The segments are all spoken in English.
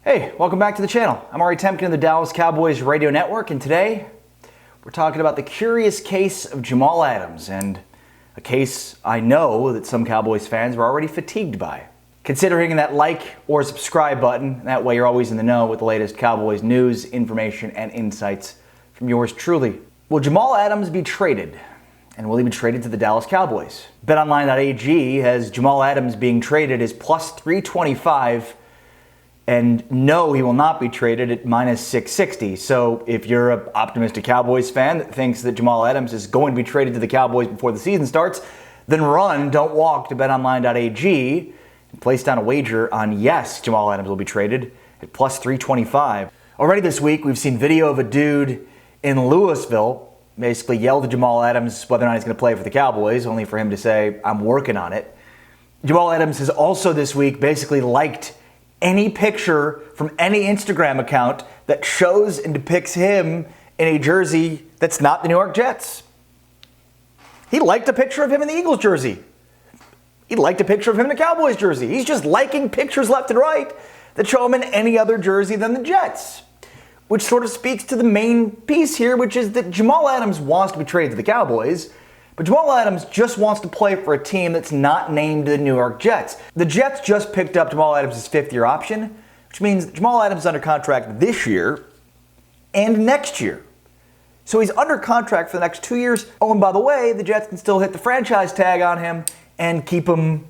Hey, welcome back to the channel. I'm Ari Temkin of the Dallas Cowboys Radio Network, and today we're talking about the curious case of Jamal Adams, and a case I know that some Cowboys fans are already fatigued by. Consider hitting that like or subscribe button. That way you're always in the know with the latest Cowboys news, information, and insights from yours truly. Will Jamal Adams be traded? And will he be traded to the Dallas Cowboys? BetOnline.ag has Jamal Adams being traded as plus 325, and no, he will not be traded at minus 660. So if you're an optimistic Cowboys fan that thinks that Jamal Adams is going to be traded to the Cowboys before the season starts, then run, don't walk to BetOnline.ag and place down a wager on yes, Jamal Adams will be traded at plus 325. Already this week, we've seen video of a dude in Louisville basically yell to Jamal Adams whether or not he's going to play for the Cowboys, only for him to say, I'm working on it. Jamal Adams has also this week basically liked any picture from any Instagram account that shows and depicts him in a jersey that's not the New York Jets. He liked a picture of him in the Eagles jersey. He liked a picture of him in a Cowboys jersey. He's just liking pictures left and right that show him in any other jersey than the Jets. Which sort of speaks to the main piece here, which is that Jamal Adams wants to be traded to the Cowboys, but Jamal Adams just wants to play for a team that's not named the New York Jets. The Jets just picked up Jamal Adams' fifth-year option, which means that Jamal Adams is under contract this year and next year. So he's under contract for the next 2 years. Oh, and by the way, the Jets can still hit the franchise tag on him and keep him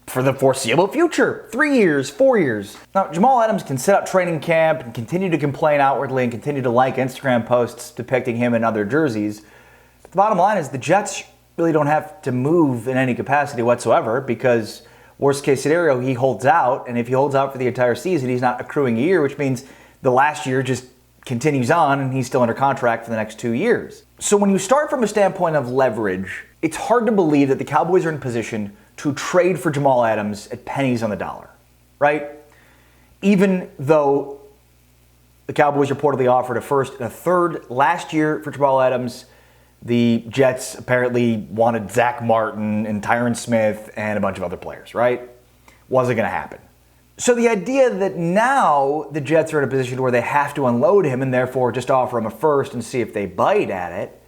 for the foreseeable future. 3 years, 4 years. Now, Jamal Adams can sit out training camp and continue to complain outwardly and continue to like Instagram posts depicting him in other jerseys. But the bottom line is the Jets really don't have to move in any capacity whatsoever because worst case scenario, he holds out. And if he holds out for the entire season, he's not accruing a year, which means the last year just continues on and he's still under contract for the next 2 years. So when you start from a standpoint of leverage, it's hard to believe that the Cowboys are in position to trade for Jamal Adams at pennies on the dollar, right? Even though the Cowboys reportedly offered a first and a third last year for Jamal Adams, the Jets apparently wanted Zach Martin and Tyron Smith and a bunch of other players, right? Wasn't going to happen. So the idea that now the Jets are in a position where they have to unload him and therefore just offer him a first and see if they bite at it,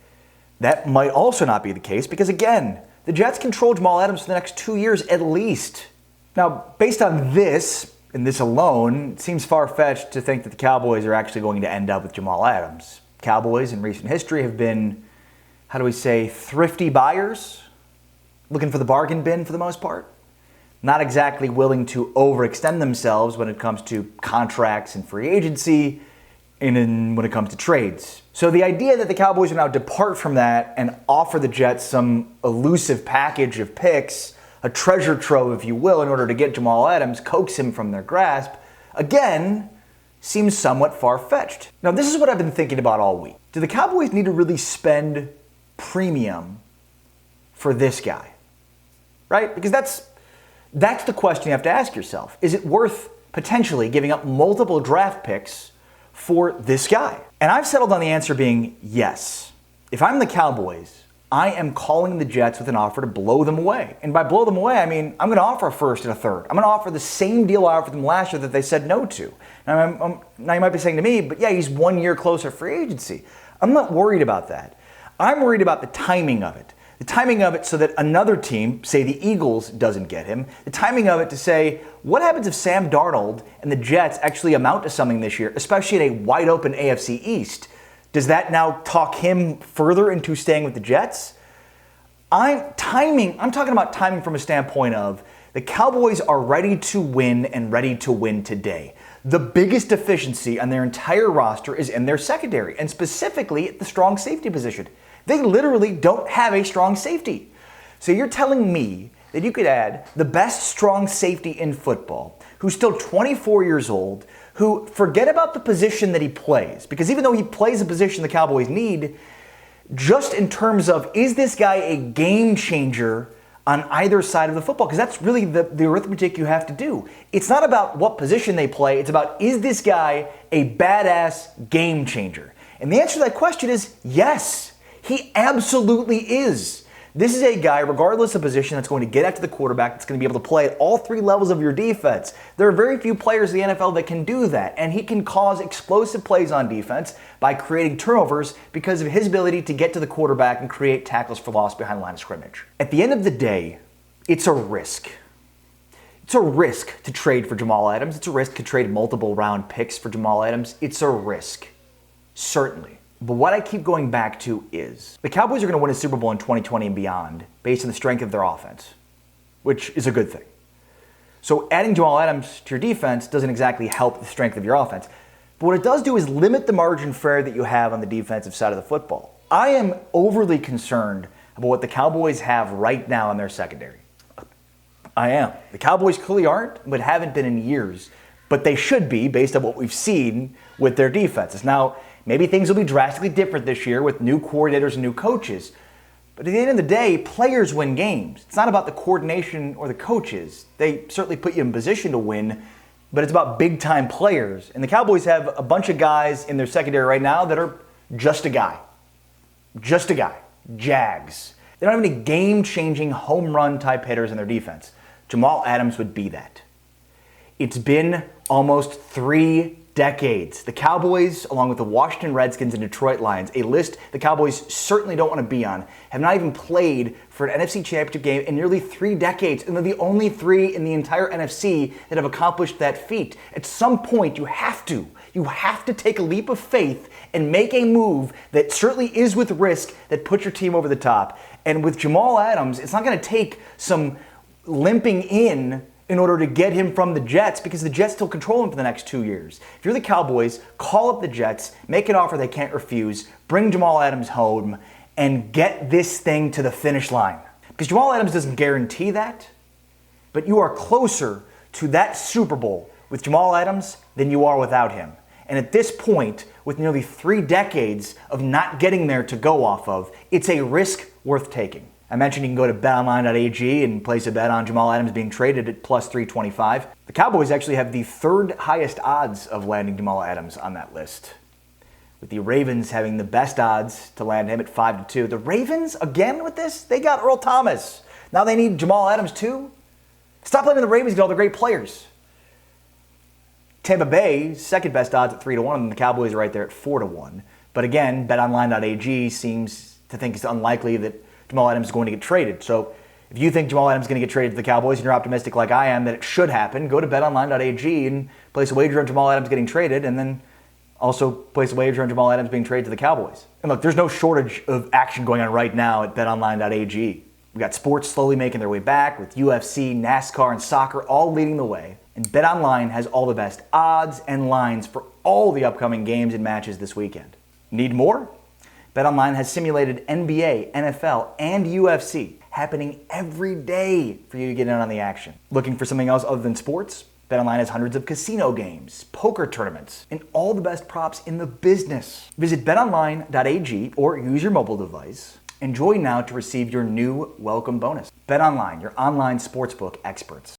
that might also not be the case because, again, the Jets control Jamal Adams for the next 2 years at least. Now, based on this, and this alone, it seems far-fetched to think that the Cowboys are actually going to end up with Jamal Adams. Cowboys in recent history have been, how do we say, thrifty buyers, looking for the bargain bin for the most part. Not exactly willing to overextend themselves when it comes to contracts and free agency, and when it comes to trades. So the idea that the Cowboys will now depart from that and offer the Jets some elusive package of picks, a treasure trove, if you will, in order to get Jamal Adams, coax him from their grasp, again, seems somewhat far-fetched. Now, this is what I've been thinking about all week. Do the Cowboys need to really spend premium for this guy? Right? Because that's the question you have to ask yourself. Is it worth potentially giving up multiple draft picks for this guy? And I've settled on the answer being yes. If I'm the Cowboys, I am calling the Jets with an offer to blow them away. And by blow them away, I mean I'm going to offer a first and a third. I'm going to offer the same deal I offered them last year that they said no to. Now you might be saying to me, but yeah, he's 1 year closer free agency. I'm not worried about that. I'm worried about the timing of it. The timing of it so that another team, say the Eagles, doesn't get him. The timing of it to say, what happens if Sam Darnold and the Jets actually amount to something this year, especially in a wide open AFC East? Does that now talk him further into staying with the Jets? I'm talking about timing from a standpoint of the Cowboys are ready to win and ready to win today. The biggest deficiency on their entire roster is in their secondary, and specifically at the strong safety position. They literally don't have a strong safety. So you're telling me that you could add the best strong safety in football, who's still 24 years old, who, forget about the position that he plays, because even though he plays a position the Cowboys need, just in terms of, is this guy a game changer on either side of the football? Because that's really the arithmetic you have to do. It's not about what position they play, it's about, is this guy a badass game changer? And the answer to that question is yes. He absolutely is. This is a guy, regardless of position, that's going to get after the quarterback, that's going to be able to play at all three levels of your defense. There are very few players in the NFL that can do that, and he can cause explosive plays on defense by creating turnovers because of his ability to get to the quarterback and create tackles for loss behind the line of scrimmage. At the end of the day, it's a risk. It's a risk to trade for Jamal Adams. It's a risk to trade multiple round picks for Jamal Adams. It's a risk, certainly. But what I keep going back to is the Cowboys are going to win a Super Bowl in 2020 and beyond based on the strength of their offense, which is a good thing. So adding Jamal Adams to your defense doesn't exactly help the strength of your offense. But what it does do is limit the margin for error that you have on the defensive side of the football. I am overly concerned about what the Cowboys have right now in their secondary. I am. The Cowboys clearly aren't, but haven't been in years. But they should be based on what we've seen with their defenses. Now, maybe things will be drastically different this year with new coordinators and new coaches. But at the end of the day, players win games. It's not about the coordination or the coaches. They certainly put you in position to win, but it's about big-time players. And the Cowboys have a bunch of guys in their secondary right now that are just a guy. Just a guy. Jags. They don't have any game-changing home run type hitters in their defense. Jamal Adams would be that. It's been almost 3 decades. The Cowboys, along with the Washington Redskins and Detroit Lions, a list the Cowboys certainly don't want to be on, have not even played for an NFC Championship game in nearly 3 decades. And they're the only 3 in the entire NFC that have accomplished that feat. At some point, you have to take a leap of faith and make a move that certainly is with risk that puts your team over the top. And with Jamal Adams, it's not going to take some limping in order to get him from the Jets, because the Jets still control him for the next 2 years. If you're the Cowboys, call up the Jets, make an offer they can't refuse, bring Jamal Adams home, and get this thing to the finish line. Because Jamal Adams doesn't guarantee that, but you are closer to that Super Bowl with Jamal Adams than you are without him. And at this point, with nearly 3 decades of not getting there to go off of, it's a risk worth taking. I mentioned you can go to betonline.ag and place a bet on Jamal Adams being traded at plus 325. The Cowboys actually have the 3rd highest odds of landing Jamal Adams on that list, with the Ravens having the best odds to land him at 5-2. The Ravens, again with this, they got Earl Thomas. Now they need Jamal Adams too? Stop letting the Ravens get all the great players. Tampa Bay, 2nd best odds at 3-1, and the Cowboys are right there at 4-1. But again, betonline.ag seems to think it's unlikely that Jamal Adams is going to get traded. So if you think Jamal Adams is going to get traded to the Cowboys and you're optimistic like I am that it should happen, go to betonline.ag and place a wager on Jamal Adams getting traded, and then also place a wager on Jamal Adams being traded to the Cowboys. And look, there's no shortage of action going on right now at betonline.ag. We got sports slowly making their way back with UFC, NASCAR, and soccer all leading the way. And BetOnline has all the best odds and lines for all the upcoming games and matches this weekend. Need more? BetOnline has simulated NBA, NFL, and UFC happening every day for you to get in on the action. Looking for something else other than sports? BetOnline has hundreds of casino games, poker tournaments, and all the best props in the business. Visit betonline.ag or use your mobile device and join now to receive your new welcome bonus. BetOnline, your online sportsbook experts.